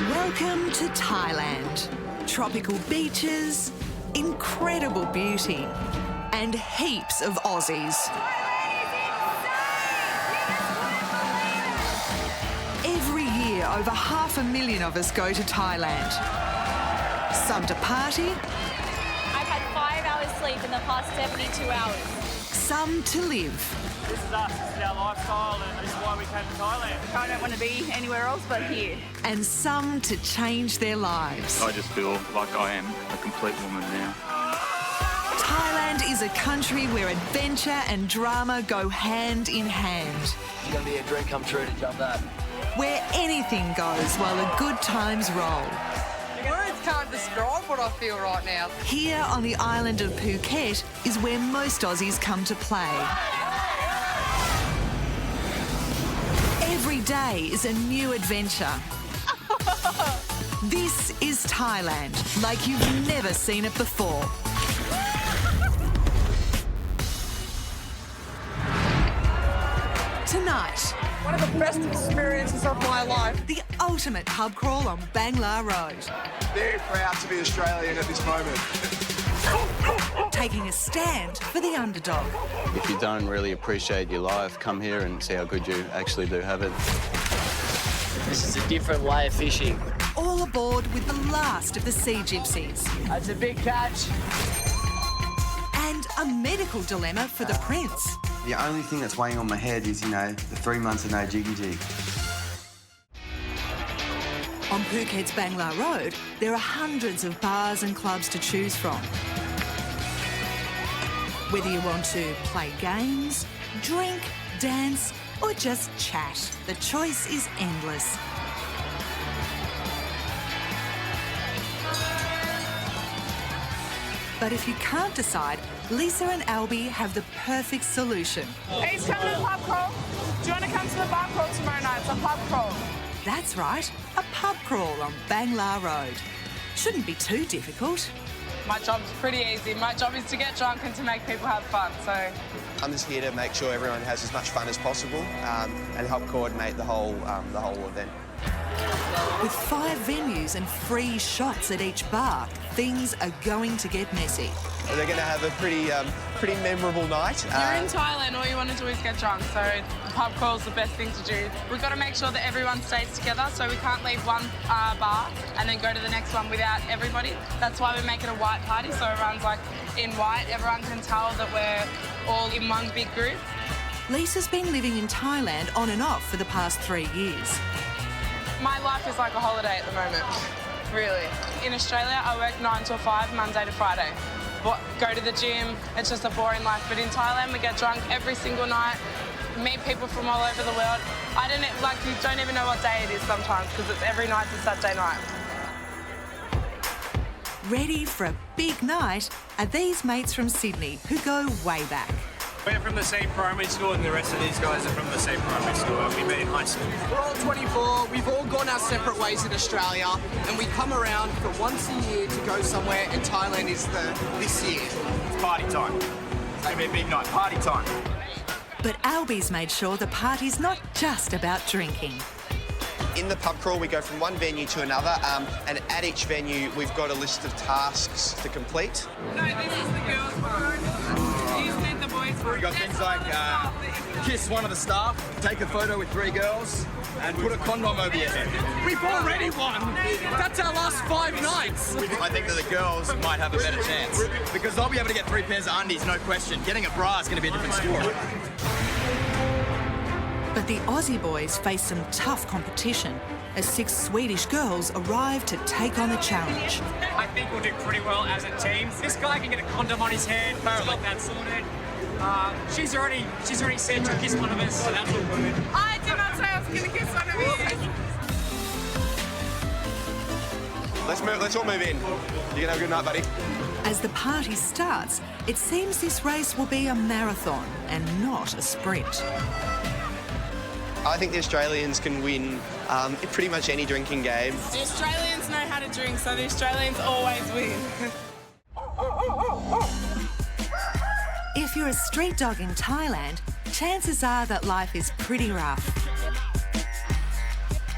Welcome to Thailand. Tropical beaches, incredible beauty, and heaps of Aussies. Every year, over 500,000 of us go to Thailand. Some to party. I've had 5 hours sleep in the past 72 hours. Some to live. This is us, this is our lifestyle, and this is why we came to Thailand. I don't want to be anywhere else but here. And some to change their lives. I just feel like I am a complete woman now. Thailand is a country where adventure and drama go hand in hand. It's going to be a dream come true to jump that. Where anything goes while the good times roll. Words can't describe what I feel right now. Here on the island of Phuket is where most Aussies come to play. Every day is a new adventure. This is Thailand, like you've never seen it before. Tonight, One of the best experiences of my life. the ultimate pub crawl on Bangla Road. Very proud to be Australian at this moment. Taking a stand for the underdog. If you don't really appreciate your life, come here and see how good you actually do have it. This is a different way of fishing. All aboard with the last of the sea gypsies. That's a big catch. And a medical dilemma for the prince. The only thing that's weighing on my head is, the 3 months of no jiggy jig. On Phuket's Bangla Road, there are hundreds of bars and clubs to choose from. Whether you want to play games, drink, dance, or just chat, the choice is endless. But if you can't decide, Lisa and Albie have the perfect solution. He's coming to the pub crawl. Do you want to come to the bar crawl tomorrow night? It's a pub crawl. That's right, a pub crawl on Bangla Road. Shouldn't be too difficult. My job's pretty easy. My job is to get drunk and to make people have fun, so... I'm just here to make sure everyone has as much fun as possible and help coordinate the whole event. With 5 venues and free shots at each bar, things are going to get messy. They're going to have a pretty memorable night. You're in Thailand, all you want to do is get drunk, so the pub crawl's the best thing to do. We've got to make sure that everyone stays together, so we can't leave one bar and then go to the next one without everybody. That's why we make it a white party, so everyone's like in white. Everyone can tell that we're all in one big group. Lisa's been living in Thailand on and off for the past 3 years. My life is like a holiday at the moment, really. In Australia, I work 9 till 5, Monday to Friday. Go to the gym, it's just a boring life. But in Thailand, we get drunk every single night, meet people from all over the world. You don't even know what day it is sometimes because it's every night's a Saturday night. Ready for a big night are these mates from Sydney who go way back. We're from the same primary school, and the rest of these guys are from the same primary school. We met in high school. We're all 24, we've all gone our separate ways in Australia, and we come around for once a year to go somewhere, and Thailand is this year. It's party time. It's going to be a big night. Party time. But Albie's made sure the party's not just about drinking. In the pub crawl, we go from one venue to another, and at each venue, we've got a list of tasks to complete. No, this is the girls' bar. You said the boys' bar. We got things like kiss one of the staff, take a photo with 3 girls, and put a condom over your head. We've already won! That's our last 5 nights! I think that the girls might have a better chance because they'll be able to get 3 pairs of undies, no question. Getting a bra is going to be a different story. But the Aussie boys face some tough competition as 6 Swedish girls arrive to take on the challenge. I think we'll do pretty well as a team. This guy can get a condom on his head. He's got that sorted. She's already said to kiss one of us, so that's all good. I did not say I was going to kiss one of you. Let's all move in. You can have a good night, buddy. As the party starts, it seems this race will be a marathon and not a sprint. I think the Australians can win in pretty much any drinking game. The Australians know how to drink, so the Australians always win. If you're a street dog in Thailand, chances are that life is pretty rough.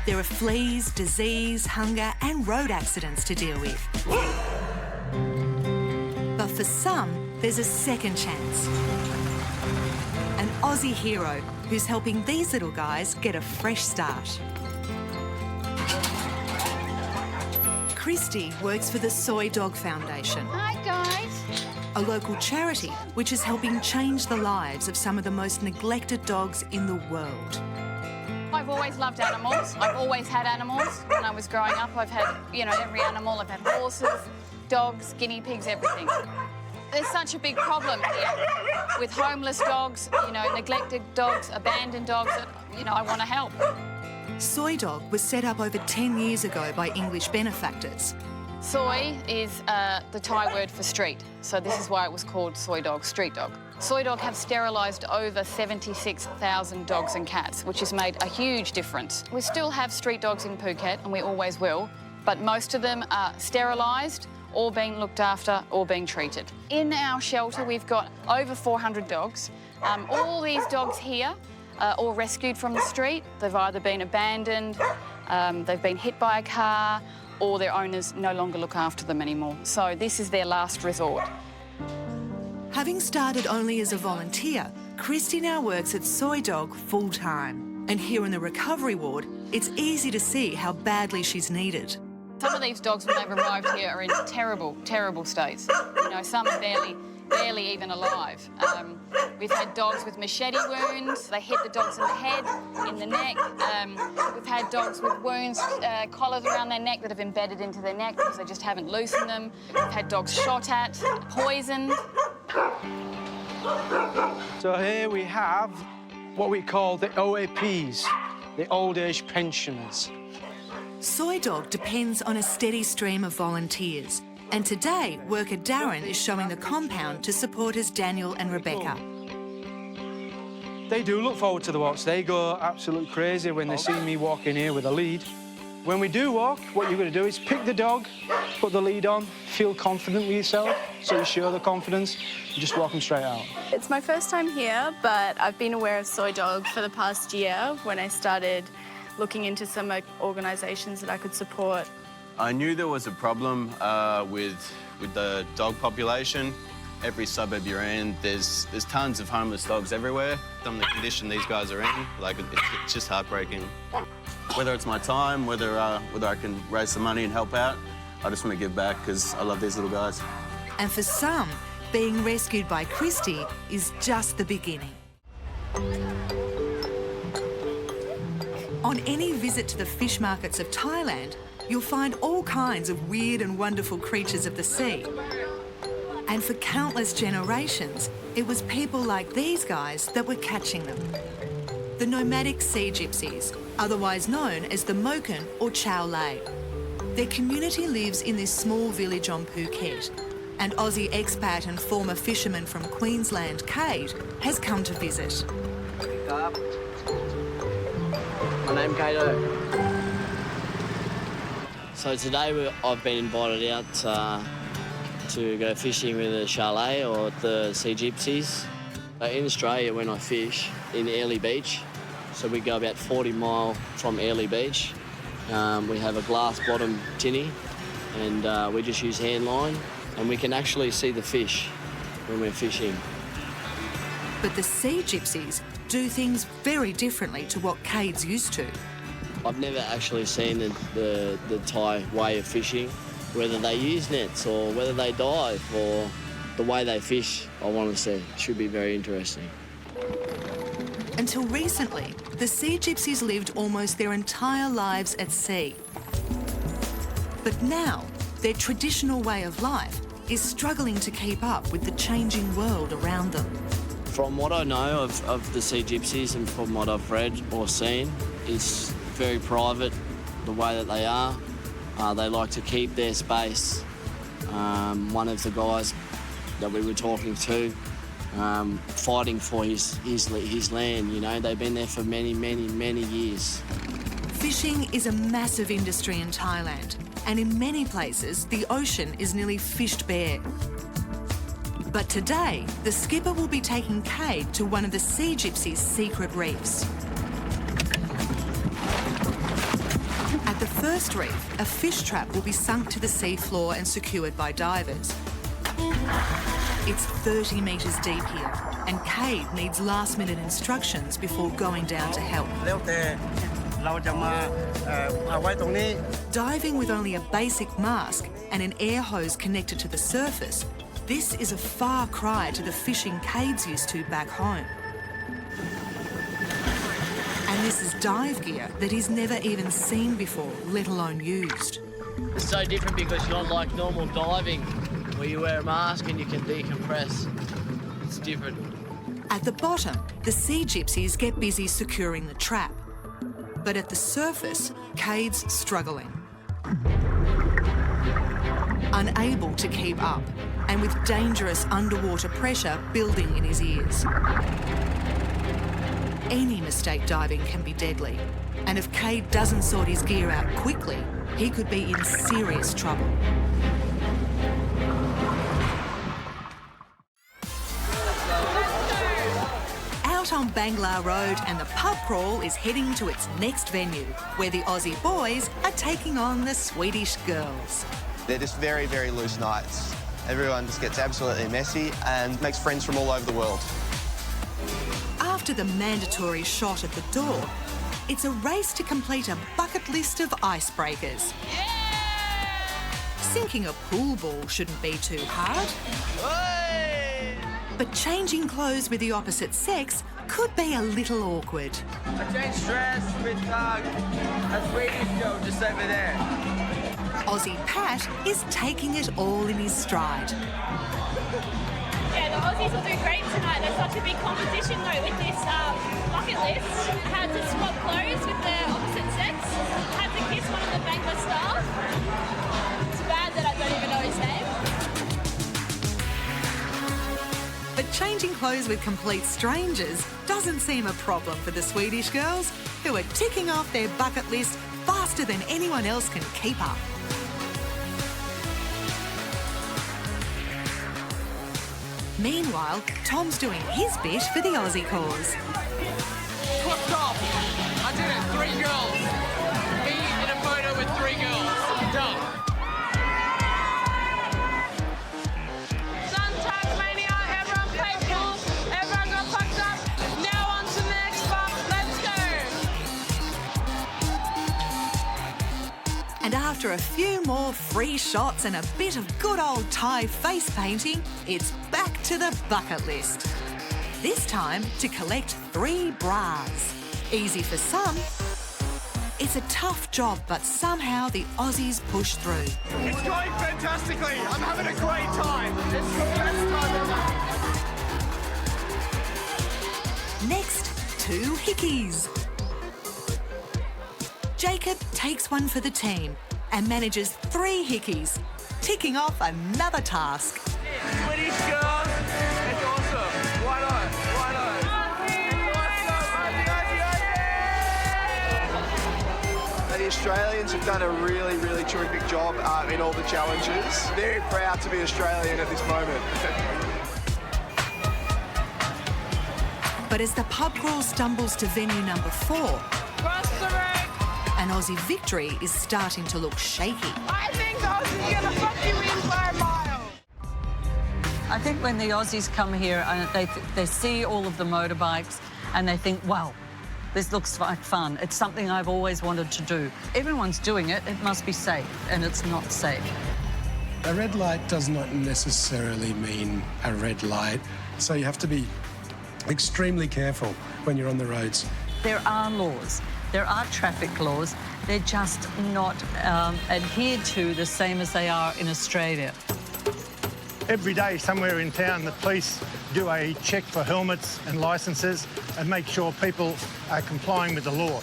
There are fleas, disease, hunger and road accidents to deal with. But for some, there's a second chance. An Aussie hero who's helping these little guys get a fresh start. Christy works for the Soy Dog Foundation. Hi, guys. A local charity which is helping change the lives of some of the most neglected dogs in the world. I've always loved animals. I've always had animals. When I was growing up, I've had, every animal. I've had horses, dogs, guinea pigs, everything. There's such a big problem here with homeless dogs, neglected dogs, abandoned dogs that, I want to help. Soy Dog was set up over 10 years ago by English benefactors. Soy is the Thai word for street, so this is why it was called Soy Dog, street dog. Soy Dog have sterilised over 76,000 dogs and cats, which has made a huge difference. We still have street dogs in Phuket, and we always will, but most of them are sterilised, or being looked after, or being treated. In our shelter, we've got over 400 dogs. All these dogs here are all rescued from the street. They've either been abandoned, they've been hit by a car, or their owners no longer look after them anymore. So this is their last resort. Having started only as a volunteer, Christy now works at Soy Dog full-time. And here in the recovery ward, it's easy to see how badly she's needed. Some of these dogs, when they've arrived here, are in terrible, terrible states. Some are barely even alive. We've had dogs with machete wounds. They hit the dogs in the head, in the neck. We've had dogs with wounds, collars around their neck that have embedded into their neck because they just haven't loosened them. We've had dogs shot at, poisoned. So here we have what we call the OAPs, the old age pensioners. Soy Dog depends on a steady stream of volunteers. And today, worker Darren is showing the compound to supporters Daniel and Rebecca. They do look forward to the walks. They go absolutely crazy when they see me walking here with a lead. When we do walk, what you're going to do is pick the dog, put the lead on, feel confident with yourself, so you show the confidence, and just walk them straight out. It's my first time here, but I've been aware of Soy Dog for the past year when I started looking into some organisations that I could support. I knew there was a problem with the dog population. Every suburb you're in, there's tons of homeless dogs everywhere. Some of the condition these guys are in, it's just heartbreaking. Whether it's my time, whether I can raise some money and help out, I just want to give back because I love these little guys. And for some, being rescued by Christy is just the beginning. On any visit to the fish markets of Thailand, you'll find all kinds of weird and wonderful creatures of the sea. And for countless generations, it was people like these guys that were catching them. The nomadic sea gypsies, otherwise known as the Moken or Chow Lei. Their community lives in this small village on Phuket, and Aussie expat and former fisherman from Queensland, Kate, has come to visit. My name's Kato. So today I've been invited out to go fishing with the chalet or the sea gypsies. In Australia, when I fish in Airlie Beach, so we go about 40 mile from Airlie Beach. We have a glass bottom tinny and we just use hand line and we can actually see the fish when we're fishing. But the sea gypsies do things very differently to what Cade's used to. I've never actually seen the Thai way of fishing, whether they use nets or whether they dive or the way they fish. I want to see. Should be very interesting. Until recently, the sea gypsies lived almost their entire lives at sea. But now, their traditional way of life is struggling to keep up with the changing world around them. From what I know of the sea gypsies and from what I've read or seen, it's very private, the way that they are. They like to keep their space. One of the guys that we were talking to, fighting for his land, they've been there for many, many, many years. Fishing is a massive industry in Thailand, and in many places, the ocean is nearly fished bare. But today, the skipper will be taking Cade to one of the sea gypsies' secret reefs. first reef, a fish trap will be sunk to the seafloor and secured by divers. It's 30 metres deep here, and Cade needs last-minute instructions before going down to help. Diving with only a basic mask and an air hose connected to the surface, this is a far cry to the fishing Cade's used to back home. And this is dive gear that he's never even seen before, let alone used. It's so different because you're not like normal diving, where you wear a mask and you can decompress. It's different. At the bottom, the sea gypsies get busy securing the trap. But at the surface, Cade's struggling. Unable to keep up, and with dangerous underwater pressure building in his ears. Any mistake diving can be deadly, and if Cade doesn't sort his gear out quickly, he could be in serious trouble. Out on Bangla Road, and the pub crawl is heading to its next venue, where the Aussie boys are taking on the Swedish girls. They're just very, very loose nights. Everyone just gets absolutely messy and makes friends from all over the world. After the mandatory shot at the door, it's a race to complete a bucket list of icebreakers. Sinking a pool ball shouldn't be too hard. But changing clothes with the opposite sex could be a little awkward. I changed dress with a Swedish girl just over there. Aussie Pat is taking it all in his stride. Yeah, the Aussies will do great tonight. There's such a big competition though with this bucket list. I had to swap clothes with the opposite sex. I had to kiss one of the Bangla staff. It's bad that I don't even know his name. But changing clothes with complete strangers doesn't seem a problem for the Swedish girls, who are ticking off their bucket list faster than anyone else can keep up. Meanwhile, Tom's doing his bit for the Aussie cause. Flipped off. I did it. 3 girls. Me in a photo with 3 girls. Done. Sun Tasmania, everyone played pool, everyone got fucked up. Now on to the next bump. Let's go. And after a few more free shots and a bit of good old Thai face painting, it's back to the bucket list. This time to collect 3 bras. Easy for some. It's a tough job, but somehow the Aussies push through. It's going fantastically. I'm having a great time. It's the best time ever. Next, 2 hickeys. Jacob takes one for the team and manages 3 hickeys, ticking off another task. Swedish girls. It's awesome. Why not? Why not? The Australians have done a really, really terrific job in all the challenges. Very proud to be Australian at this moment. But as the pub crawl stumbles to venue number 4, an Aussie victory is starting to look shaky. I think Aussie's gonna fuck you in by a mile. I think when the Aussies come here and they see all of the motorbikes and they think, wow, this looks like fun. It's something I've always wanted to do. Everyone's doing it. It must be safe, and it's not safe. A red light does not necessarily mean a red light, so you have to be extremely careful when you're on the roads. There are laws. There are traffic laws. They're just not adhered to the same as they are in Australia. Every day somewhere in town, the police do a check for helmets and licences and make sure people are complying with the law.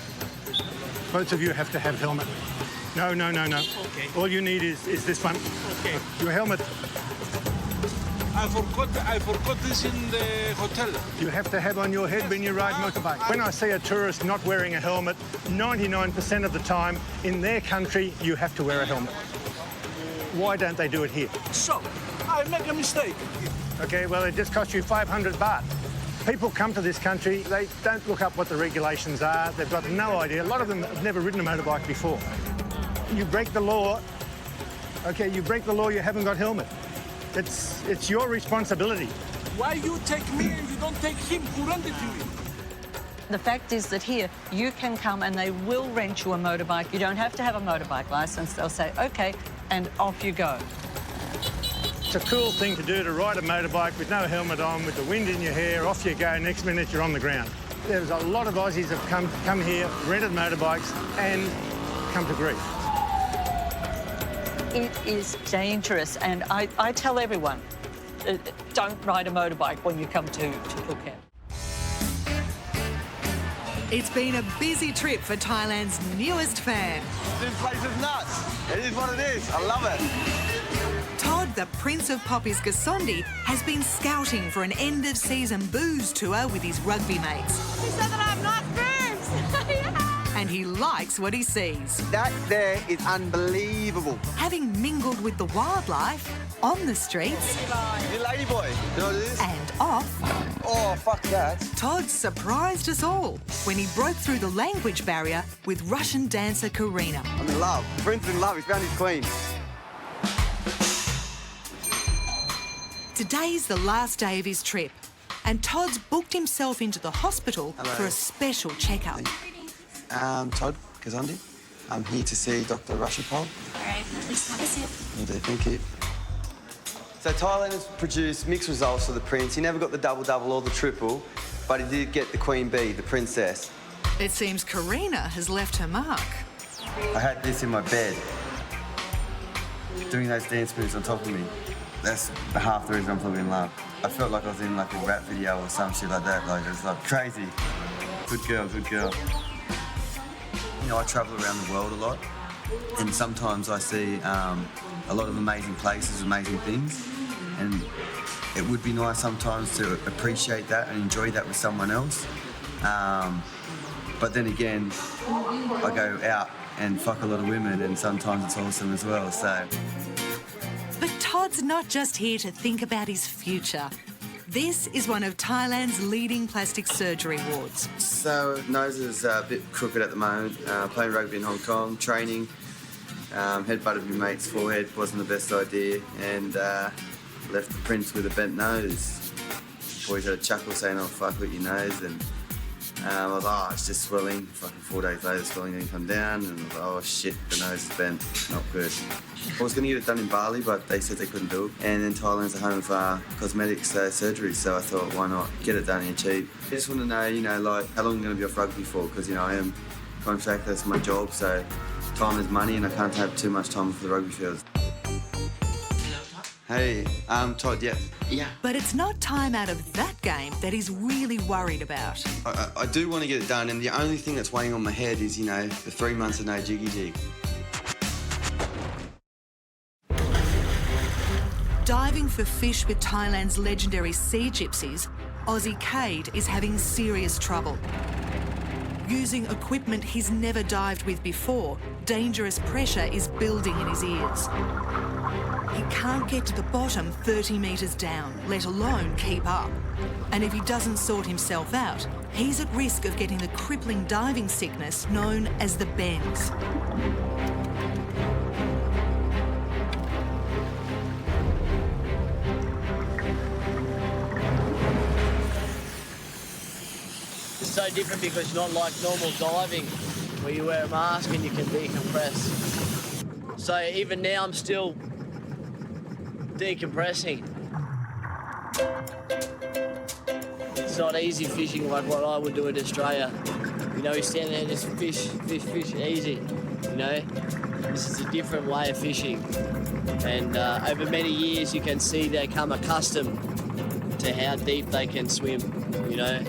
Both of you have to have helmet. No, no, no, no. Okay. All you need is this one. Okay. Your helmet. I forgot this in the hotel. You have to have on your head when you ride motorbike. When I see a tourist not wearing a helmet, 99% of the time in their country, you have to wear a helmet. Why don't they do it here? So, I make a mistake. Okay, well, it just cost you 500 baht. People come to this country, they don't look up what the regulations are. They've got no idea. A lot of them have never ridden a motorbike before. You break the law, okay, you break the law, you haven't got helmet. It's your responsibility. Why you take me and you don't take him who rented you? The fact is that here, you can come and they will rent you a motorbike. You don't have to have a motorbike licence. They'll say, OK, and off you go. It's a cool thing to do, to ride a motorbike with no helmet on, with the wind in your hair, off you go, next minute you're on the ground. There's a lot of Aussies have come here, rented motorbikes and come to grief. It is dangerous, and I tell everyone, don't ride a motorbike when you come to Phuket. It's been a busy trip for Thailand's newest fan. This place is nuts. It is what it is. I love it. Todd, the Prince of Poppies Gasondi, has been scouting for an end-of-season booze tour with his rugby mates. He said that I have nice boobs. Yeah. And he likes what he sees. That there is unbelievable. Having mingled with the wildlife, on the streets... You lady boy, you know what it is? And off... Oh, fuck that. Todd surprised us all when he broke through the language barrier with Russian dancer Karina. I'm in love. Prince in love. He's found his queen. Today's the last day of his trip, and Todd's booked himself into the hospital for a special checkup. Todd Gazondi. I'm here to see Dr. Rashipal. All right, please have a seat. Will do, thank you. So Thailand has produced mixed results for the Prince. He never got the double-double or the triple, but he did get the Queen Bee, the Princess. It seems Karina has left her mark. I had this in my bed, doing those dance moves on top of me. That's half the reason I'm probably in love. I felt like I was in like a rap video or some shit like that. Like, it was like crazy. Good girl, good girl. You know, I travel around the world a lot, and sometimes I see a lot of amazing places, amazing things, and it would be nice sometimes to appreciate that and enjoy that with someone else. But then again, I go out and fuck a lot of women, and sometimes it's awesome as well, so. But Todd's not just here to think about his future. This is one of Thailand's leading plastic surgery wards. So, nose is a bit crooked at the moment. Playing rugby in Hong Kong, training. Headbutted my mate's forehead, wasn't the best idea, and left the Prince with a bent nose. Boys had a chuckle saying, oh, fuck with your nose, and I was like, oh, it's just swelling. Fucking 4 days later, the swelling didn't come down, and I was like, oh shit, the nose is bent, not good. I was going to get it done in Bali, but they said they couldn't do it. And then Thailand's a home for cosmetic surgery, so I thought, why not get it done here cheap? I just want to know, you know, like, how long I'm going to be off rugby for, because, you know, I am contracted, that's my job, so time is money, and I can't have too much time for the rugby fields. Hey, Todd, yeah. But it's not time out of that game that he's really worried about. I do want to get it done, and the only thing that's weighing on my head is, you know, the 3 months of no jiggy jig. Diving for fish with Thailand's legendary sea gypsies, Aussie Cade is having serious trouble. Using equipment he's never dived with before, dangerous pressure is building in his ears. He can't get to the bottom 30 metres down, let alone keep up. And if he doesn't sort himself out, he's at risk of getting the crippling diving sickness known as the bends. It's so different because it's not like normal diving where you wear a mask and you can decompress. So even now I'm still decompressing. It's not easy fishing like what I would do in Australia. You know, you stand there and just fish easy, you know? This is a different way of fishing. And over many years you can see they come accustomed to how deep they can swim, you know?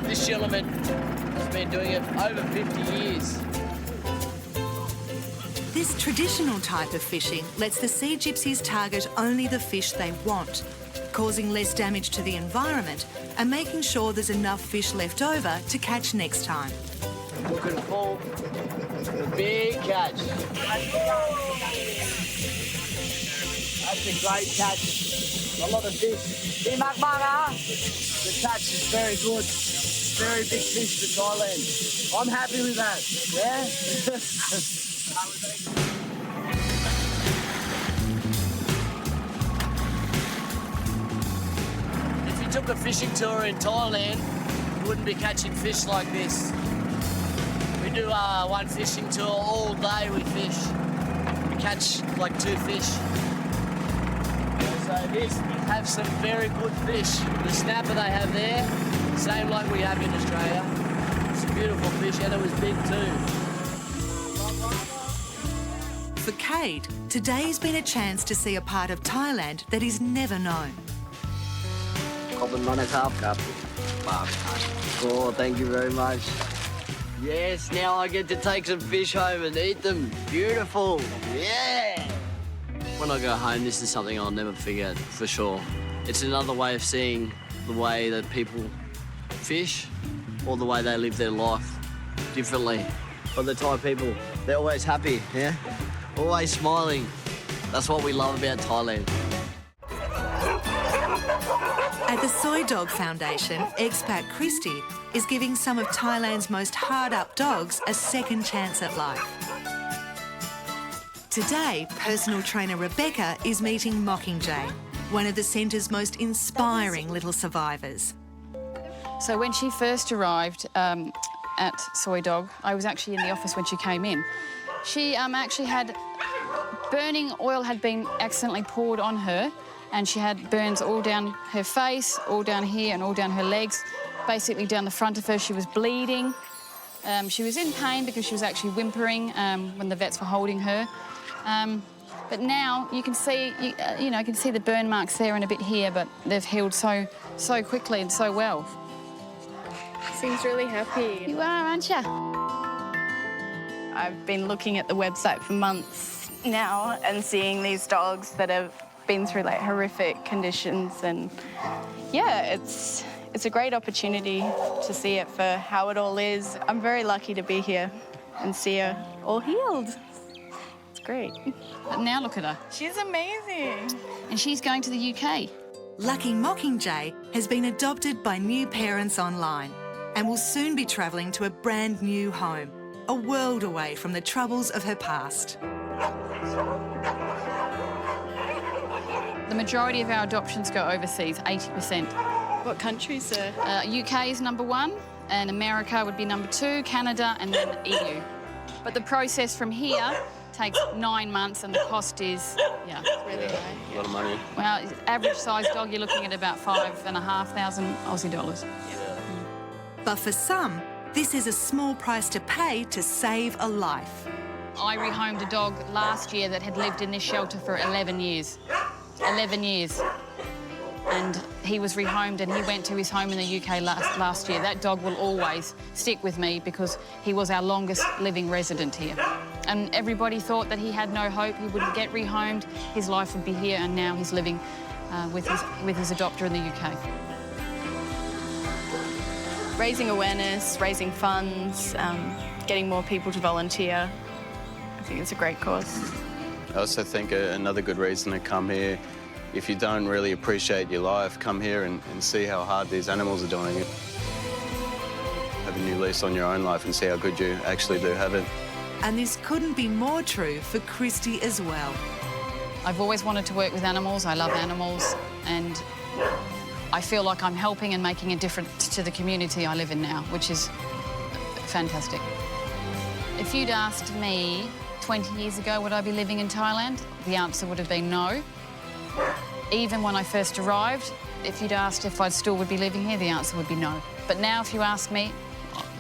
This gentleman has been doing it over 50 years. This traditional type of fishing lets the sea gypsies target only the fish they want, causing less damage to the environment and making sure there's enough fish left over to catch next time. Looking for a big catch. That's a great catch. A lot of fish. The catch is very good. very big fish for Thailand. I'm happy with that, yeah? If you took a fishing tour in Thailand, you wouldn't be catching fish like this. We do one fishing tour all day, we fish. We catch like 2 fish. So this have some very good fish. The snapper they have there, same like we have in Australia. It's a beautiful fish and it was big too. For Kate, today's been a chance to see a part of Thailand that is never known. Oh, thank you very much. Yes, now I get to take some fish home and eat them. Beautiful, yeah! When I go home, this is something I'll never forget, for sure. It's another way of seeing the way that people fish or the way they live their life differently. But the Thai people, they're always happy, yeah? Always smiling. That's what we love about Thailand. At the Soy Dog Foundation, expat Christy is giving some of Thailand's most hard-up dogs a second chance at life. Today, personal trainer Rebecca is meeting Mockingjay, one of the centre's most inspiring little survivors. So when she first arrived at Soy Dog, I was actually in the office when she came in. She actually had burning oil had been accidentally poured on her, and she had burns all down her face, all down here and all down her legs, basically down the front of her. She was bleeding. She was in pain because she was actually whimpering when the vets were holding her. But now you can see, you know, you can see the burn marks there and a bit here, but they've healed so quickly and so well. Seems really happy. You are, aren't you? I've been looking at the website for months now and seeing these dogs that have been through like horrific conditions, and yeah, it's a great opportunity to see it for how it all is. I'm very lucky to be here and see her all healed. It's great. But now look at her. She's amazing. And she's going to the UK. Lucky Mockingjay has been adopted by new parents online and will soon be travelling to a brand new home, a world away from the troubles of her past. The majority of our adoptions go overseas, 80%. What countries are? UK is #1, and America would be #2, Canada, and then EU. But the process from here takes 9 months, and the cost is, yeah, really high. A lot of money. Well, average size dog, you're looking at about 5,500 Aussie dollars. But for some, this is a small price to pay to save a life. I rehomed a dog last year that had lived in this shelter for 11 years. 11 years. And he was rehomed and he went to his home in the UK last year. That dog will always stick with me because he was our longest living resident here. And everybody thought that he had no hope, he wouldn't get rehomed, his life would be here, and now he's living with his adopter in the UK. Raising awareness, raising funds, getting more people to volunteer. I think it's a great cause. I also think another good reason to come here, if you don't really appreciate your life, come here and see how hard these animals are doing it. Have a new lease on your own life and see how good you actually do have it. And this couldn't be more true for Christy as well. I've always wanted to work with animals. I love animals, and I feel like I'm helping and making a difference to the community I live in now, which is fantastic. If you'd asked me 20 years ago would I be living in Thailand, the answer would have been no. Even when I first arrived, if you'd asked if I still would be living here, the answer would be no. But now if you ask me,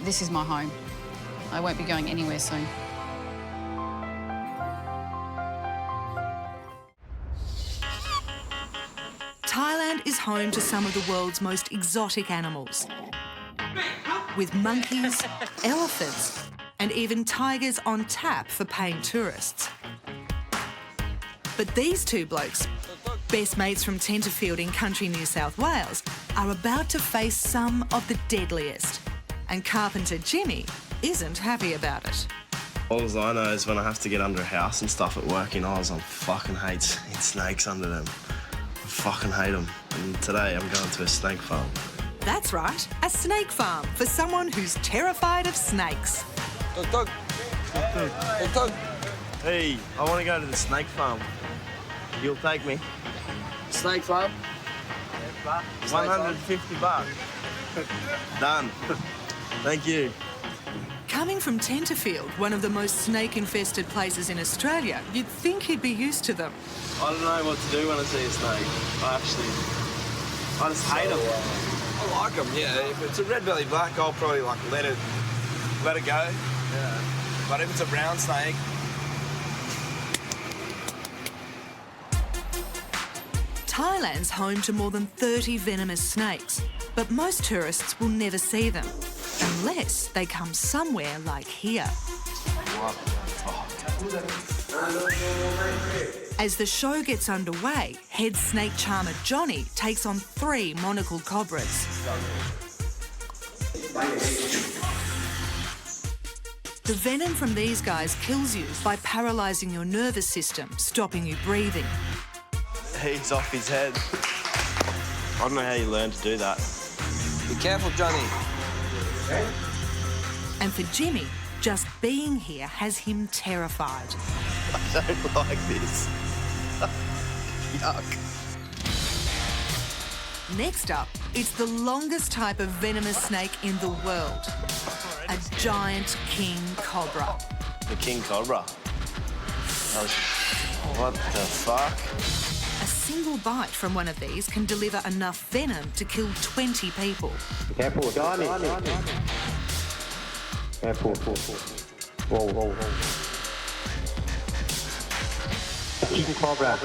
this is my home. I won't be going anywhere soon. Thailand is home to some of the world's most exotic animals, with monkeys, elephants, and even tigers on tap for paying tourists. But these two blokes, best mates from Tenterfield in country New South Wales, are about to face some of the deadliest. And carpenter Jimmy isn't happy about it. All I know is when I have to get under a house and stuff at work in Oz, I fucking hate snakes under them. I fucking hate them. And today I'm going to a snake farm. That's right, a snake farm for someone who's terrified of snakes. Dog. Hey, I want to go to the snake farm. You'll take me? Snake farm? 150 bucks. Done. Thank you. Coming from Tenterfield, one of the most snake-infested places in Australia, you'd think he'd be used to them. I don't know what to do when I see a snake. I just hate them. I like them, yeah. If it's a red-bellied black, I'll probably like let it go. Yeah. But if it's a brown snake, Thailand's home to more than 30 venomous snakes, but most tourists will never see them, unless they come somewhere like here. As the show gets underway, head snake charmer Johnny takes on 3 monocled cobras. The venom from these guys kills you by paralysing your nervous system, stopping you breathing. He's off his head. I don't know how you learn to do that. be careful, Johnny. And for Jimmy, just being here has him terrified. I don't like this. Yuck. Next up, it's the longest type of venomous snake in the world. A giant king cobra. The king cobra. What the fuck? A single bite from one of these can deliver enough venom to kill 20 people. Careful, Johnny. Careful. Whoa. King cobra.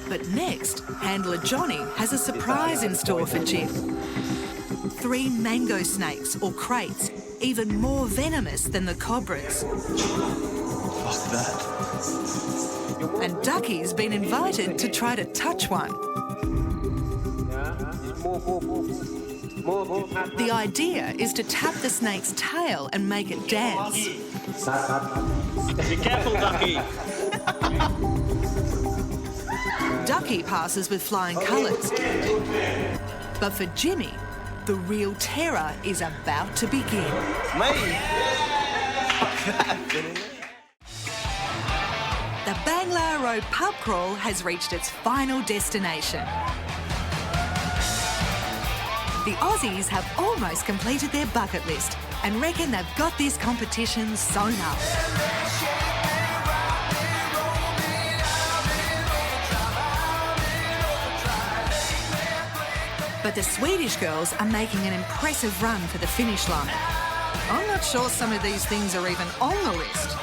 But next, handler Johnny has a surprise in store for Jim. 3 mango snakes, or kraits, even more venomous than the cobras. Fuck that. And Ducky's been invited to try to touch one. The idea is to tap the snake's tail and make it dance. Be careful, Ducky. Ducky passes with flying colours. But for Jimmy, the real terror is about to begin. Me? The Bangla Road pub crawl has reached its final destination. The Aussies have almost completed their bucket list and reckon they've got this competition sewn up. But the Swedish girls are making an impressive run for the finish line. I'm not sure some of these things are even on the list.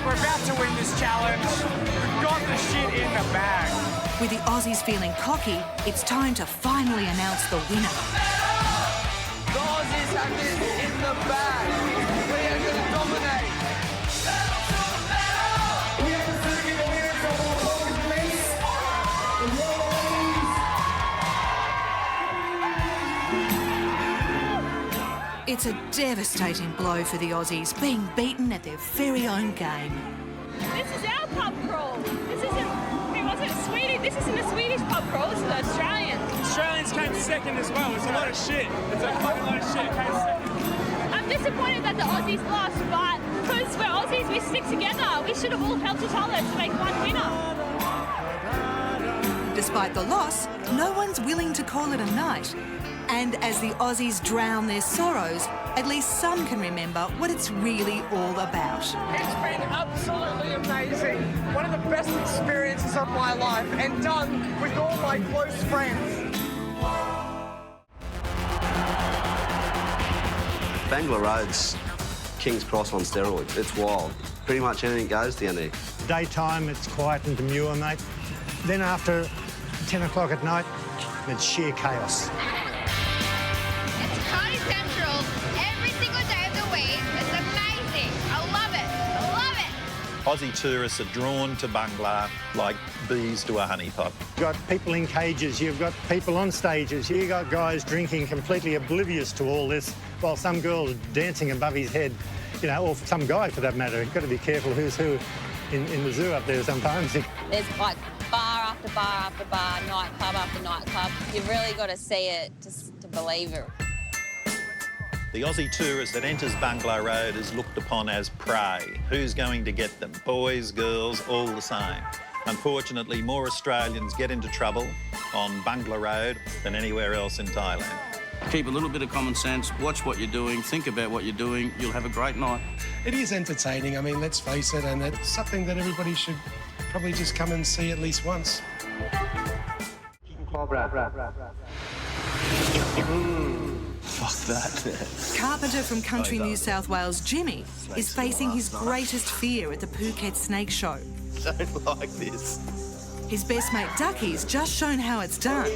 We're about to win this challenge. We've got the shit in the bag. With the Aussies feeling cocky, it's time to finally announce the winner. The Aussies have it in the bag. We are going to dominate. It's a devastating blow for the Aussies, being beaten at their very own game. This is our pub crawl. This isn't, who was it? Sweden. This isn't a Swedish pub crawl, this is an Australian. Australians came second as well. It's a lot of shit. It's a fucking lot of shit. Came second. I'm disappointed that the Aussies lost, but because we're Aussies, we stick together. We should have all helped each other to make one winner. Despite the loss, no one's willing to call it a night. And as the Aussies drown their sorrows, at least some can remember what it's really all about. It's been absolutely amazing. One of the best experiences of my life, and done with all my close friends. Bangla Road's King's Cross on steroids. It's wild. Pretty much anything goes down there. Daytime, it's quiet and demure, mate. Then after 10 o'clock at night, it's sheer chaos. Party Central every single day of the week. It's amazing. I love it. I love it. Aussie tourists are drawn to Bangla like bees to a honeypot. You've got people in cages, you've got people on stages, you've got guys drinking completely oblivious to all this, while some girl's dancing above his head, you know, or some guy for that matter. You've got to be careful who's who in the zoo up there sometimes. There's like bar after bar after bar, nightclub after nightclub. You've really got to see it to believe it. The Aussie tourist that enters Bangla Road is looked upon as prey. Who's going to get them? Boys, girls, all the same. Unfortunately, more Australians get into trouble on Bangla Road than anywhere else in Thailand. Keep a little bit of common sense, watch what you're doing, think about what you're doing, you'll have a great night. It is entertaining, I mean, let's face it, and it's something that everybody should probably just come and see at least once. Fuck that. Carpenter from country New South Wales, Jimmy, is facing his greatest fear at the Phuket Snake Show. Don't like this. His best mate Ducky's just shown how it's done.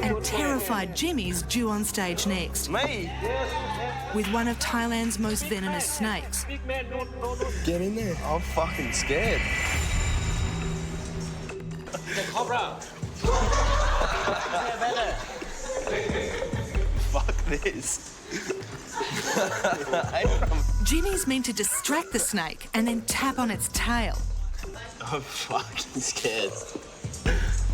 And terrified Jimmy's due on stage next. Me? With one of Thailand's most venomous snakes. Get in there. I'm fucking scared. The cobra. Fuck this. Jimmy's meant to distract the snake and then tap on its tail. I'm fucking scared.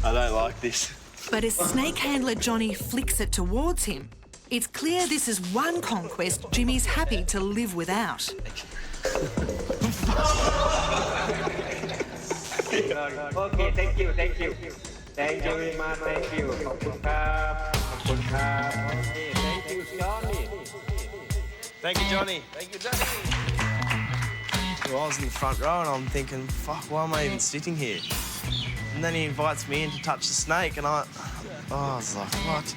I don't like this. But as snake handler Johnny flicks it towards him, it's clear this is one conquest Jimmy's happy to live without. Okay, thank you. Thank you very much, thank you. Okay, thank you, Johnny. Thank you, Johnny. Thank you, Johnny. Well, I was in the front row and I'm thinking, fuck, why am I even sitting here? And then he invites me in to touch the snake and I was like, what?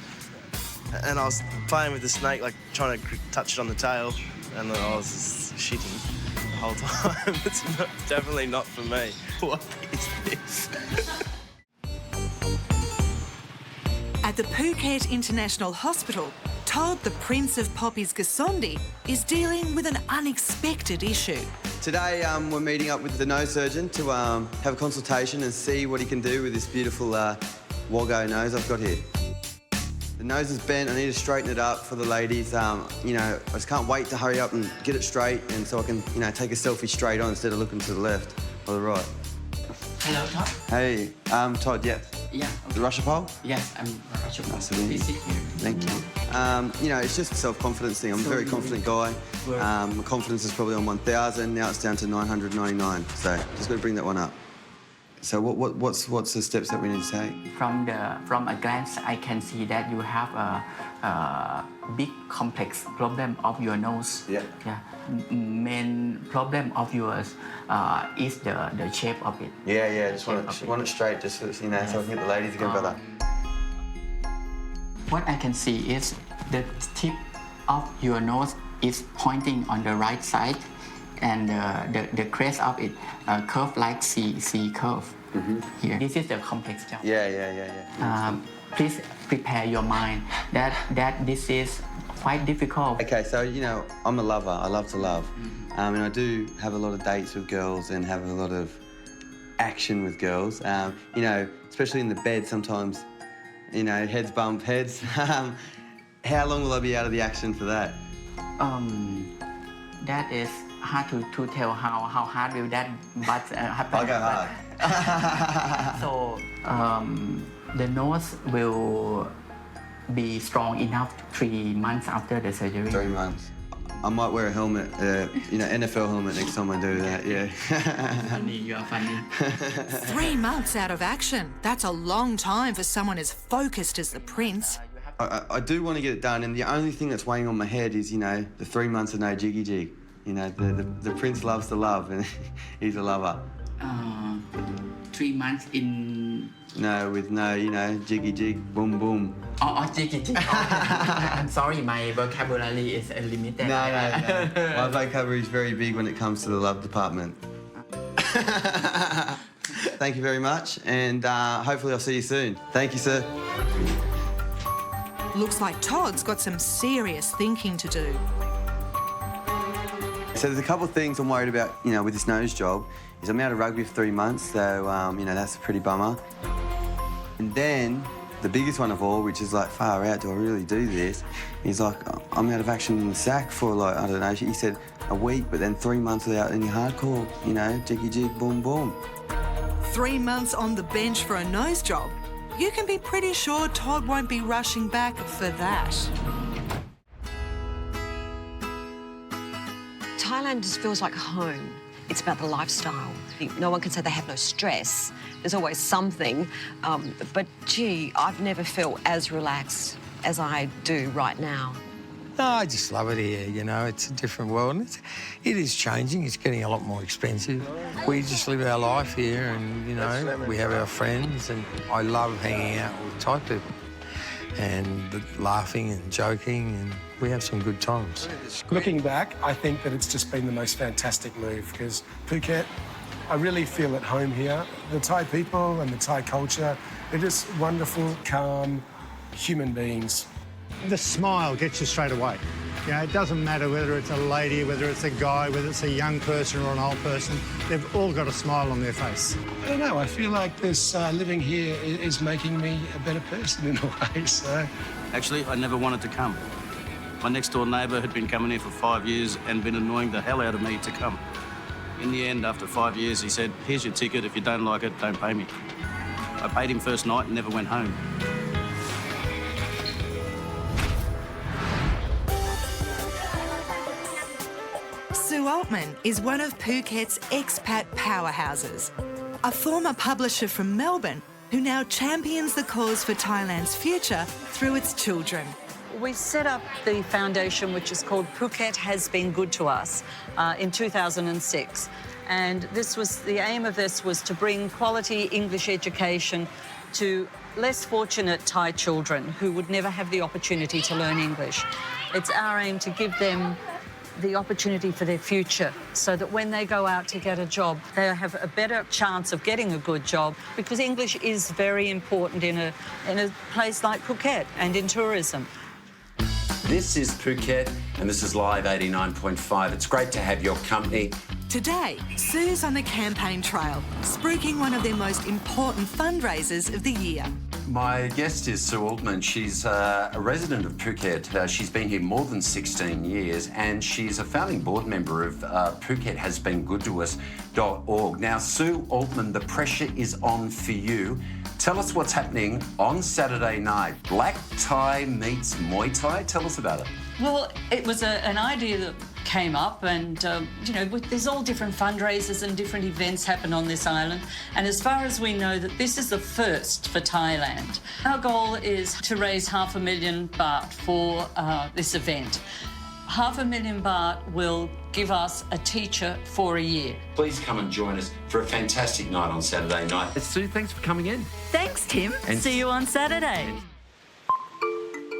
And I was playing with the snake, like trying to touch it on the tail, and I was just shitting the whole time. It's definitely not for me. What is this? At the Phuket International Hospital, Todd, the Prince of Poppies Gasondi, is dealing with an unexpected issue. Today we're meeting up with the nose surgeon to have a consultation and see what he can do with this beautiful Waggo nose I've got here. The nose is bent, I need to straighten it up for the ladies. You know, I just can't wait to hurry up and get it straight and so I can, you know, take a selfie straight on instead of looking to the left or the right. Hello, Todd. Hey, Todd, yeah. Yeah. The Russia pole? Yes, I'm Russia pole. Nice to meet you. Please sit here. Thank you. You know, it's just a self-confidence thing. I'm a very confident guy. My confidence is probably on 1,000. Now it's down to 999. So just got to bring that one up. So what's the steps that we need to take? From a glance, I can see that you have a big complex problem of your nose. Yeah. Yeah. Main problem of yours is the shape of it. Yeah. Just want it straight, just so, you know, yes. So I can get the ladies again, brother. What I can see is the tip of your nose is pointing on the right side, and the crest of it curve like C curve here. This is the complex job. Yeah. Please prepare your mind that this is quite difficult. Okay, so you know, I'm a lover. I love to love, and I do have a lot of dates with girls and have a lot of action with girls. You know, especially in the bed sometimes. You know, heads bump heads. How long will I be out of the action for that? That is hard to tell how hard will that but happen. I'll go hard. So the nose will be strong enough 3 months after the surgery. 3 months. I might wear a helmet, you know, NFL helmet next time I do that, yeah. Funny, you are funny. 3 months out of action. That's a long time for someone as focused as the Prince. I do want to get it done, and the only thing that's weighing on my head is, you know, the 3 months of no jiggy jig. You know, the Prince loves to love, and he's a lover. 3 months in... No, with no, you know, jiggy jig, boom boom. Oh, jiggy jig. I'm sorry, my vocabulary is limited. No. My vocabulary is very big when it comes to the love department. Thank you very much, and hopefully I'll see you soon. Thank you, sir. Looks like Todd's got some serious thinking to do. So there's a couple of things I'm worried about, you know, with this nose job. Is I'm out of rugby for 3 months, so, you know, that's a pretty bummer. And then The biggest one of all, which is like far out, do I really do this? He's like, I'm out of action in the sack for like, I don't know, he said a week, but then 3 months without any hardcore, you know, jiggy jig, boom boom. 3 months on the bench for a nose job. You can be pretty sure Todd won't be rushing back for that. Thailand just feels like home. It's about the lifestyle. No one can say they have no stress. There's always something. But, gee, I've never felt as relaxed as I do right now. No, I just love it here, you know. It's a different world. And it is changing. It's getting a lot more expensive. We just live our life here and, you know, we have our friends and I love hanging out with Thai people and laughing and joking, and we have some good times. Looking back, I think that it's just been the most fantastic move because Phuket, I really feel at home here. The Thai people and the Thai culture, they're just wonderful, calm human beings. The smile gets you straight away. You know, it doesn't matter whether it's a lady, whether it's a guy, whether it's a young person or an old person, they've all got a smile on their face. I don't know, I feel like this living here is making me a better person in a way, so... Actually, I never wanted to come. My next-door neighbour had been coming here for 5 years and been annoying the hell out of me to come. In the end, after 5 years, he said, here's your ticket. If you don't like it, don't pay me. I paid him first night and never went home. Sue Altman is one of Phuket's expat powerhouses, a former publisher from Melbourne who now champions the cause for Thailand's future through its children. We set up the foundation, which is called Phuket Has Been Good to Us, in 2006. And the aim of this was to bring quality English education to less fortunate Thai children who would never have the opportunity to learn English. It's our aim to give them the opportunity for their future so that when they go out to get a job, they have a better chance of getting a good job, because English is very important in a place like Phuket and in tourism. This is Phuket and this is Live 89.5. It's great to have your company. Today, Sue's on the campaign trail, spruiking one of their most important fundraisers of the year. My guest is Sue Altman. She's a resident of Phuket. She's been here more than 16 years and she's a founding board member of Phuket Has Been Good to Us.org. Now, Sue Altman, the pressure is on for you. Tell us what's happening on Saturday night. Black Thai meets Muay Thai. Tell us about it. Well, it was an idea that came up and, you know, there's all different fundraisers and different events happen on this island. And as far as we know, that this is the first for Thailand. Our goal is to raise $500,000 baht for this event. $500,000 baht will give us a teacher for a year. Please come and join us for a fantastic night on Saturday night. Sue, thanks for coming in. Thanks, Tim. And see you on Saturday.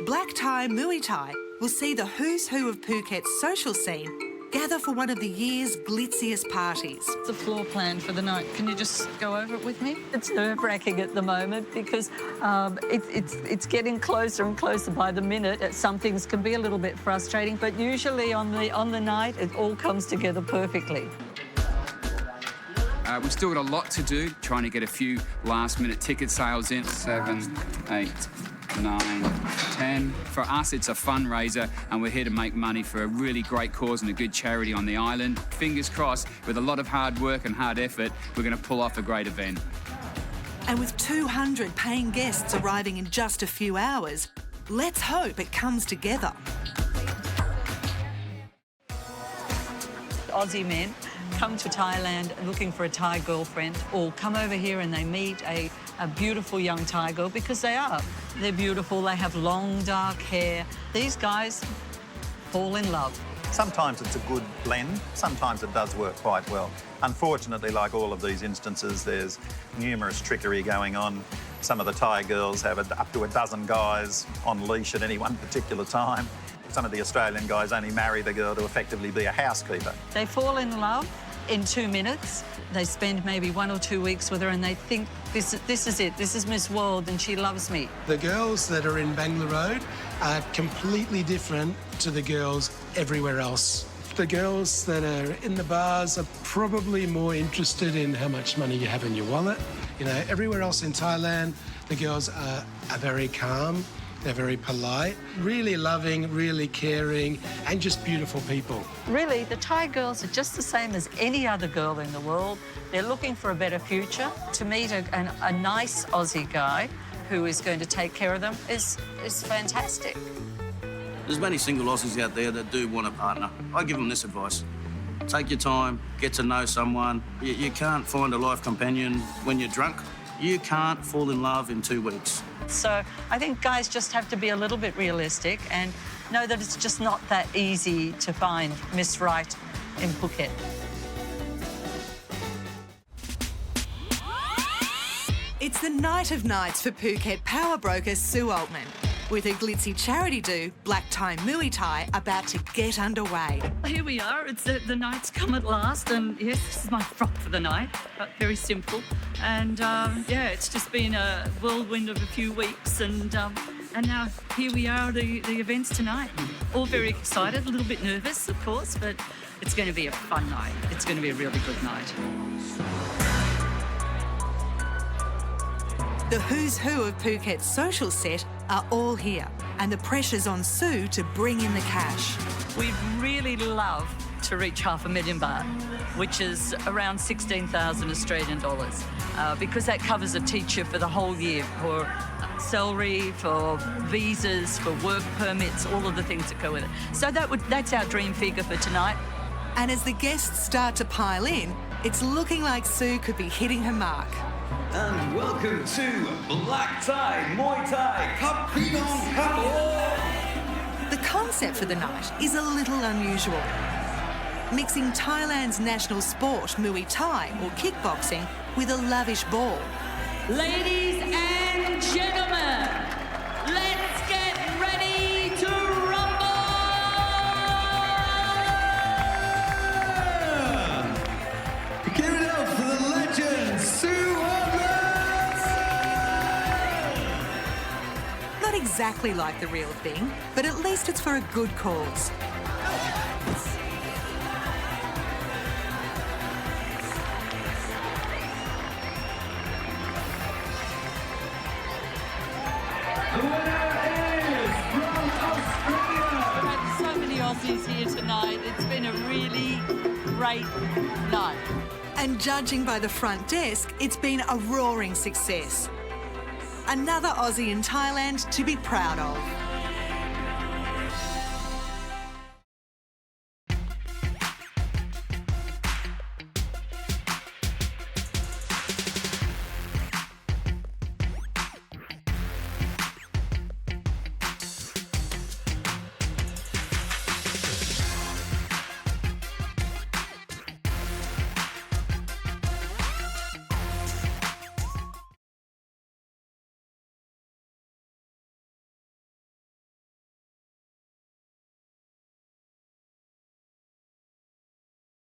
Black Thai Muay Thai will see the who's who of Phuket's social scene gather for one of the year's glitziest parties. It's a floor plan for the night. Can you just go over it with me? It's nerve-wracking at the moment because it's getting closer and closer by the minute. Some things can be a little bit frustrating, but usually on the night, it all comes together perfectly. We've still got a lot to do, trying to get a few last-minute ticket sales in. 7, 8, 9, 10. For us, it's a fundraiser, and we're here to make money for a really great cause and a good charity on the island. Fingers crossed, with a lot of hard work and hard effort, we're going to pull off a great event. And with 200 paying guests arriving in just a few hours, let's hope it comes together. Aussie men come to Thailand looking for a Thai girlfriend, or come over here and they meet a beautiful young Thai girl, because they are. They're beautiful, they have long, dark hair. These guys fall in love. Sometimes it's a good blend, sometimes it does work quite well. Unfortunately, like all of these instances, there's numerous trickery going on. Some of the Thai girls have up to a dozen guys on leash at any one particular time. Some of the Australian guys only marry the girl to effectively be a housekeeper. They fall in love in 2 minutes. They spend maybe 1 or 2 weeks with her and they think, this is it, this is Miss World and she loves me. The girls that are in Bangla Road are completely different to the girls everywhere else. The girls that are in the bars are probably more interested in how much money you have in your wallet. You know, everywhere else in Thailand, The girls are very calm, they're very polite, really loving, really caring, and just beautiful people. Really, the Thai girls are just the same as any other girl in the world. They're looking for a better future. To meet a nice Aussie guy who is going to take care of them is fantastic. There's many single Aussies out there that do want a partner. I give them this advice. Take your time, get to know someone. You can't find a life companion when you're drunk. You can't fall in love in 2 weeks. So I think guys just have to be a little bit realistic and know that it's just not that easy to find Miss Right in Phuket. It's the night of nights for Phuket power broker Sue Altman, with her glitzy charity do, Black Tie Muay Thai, about to get underway. Here we are. It's the night's come at last, and yes, this is my frock for the night. Very simple, and yeah, it's just been a whirlwind of a few weeks, and now here we are, the events tonight. All very excited, a little bit nervous, of course, but it's going to be a fun night. It's going to be a really good night. The who's who of Phuket's social set are all here, and the pressure's on Sue to bring in the cash. We'd really love to reach $500,000 baht, which is around 16,000 Australian dollars, because that covers a teacher for the whole year, for salary, for visas, for work permits, all of the things that go with it. So that's our dream figure for tonight. And as the guests start to pile in, it's looking like Sue could be hitting her mark. And welcome to Black Tie Muay Thai Kapinong Kapor. The concept for the night is a little unusual. Mixing Thailand's national sport, Muay Thai, or kickboxing, with a lavish ball. Ladies and gentlemen, let's get ready to rumble! Give it up for the legend, Sue Altman! Not exactly like the real thing, but at least it's for a good cause. So many Aussies here tonight. It's been a really great night. And judging by the front desk, it's been a roaring success. Another Aussie in Thailand to be proud of.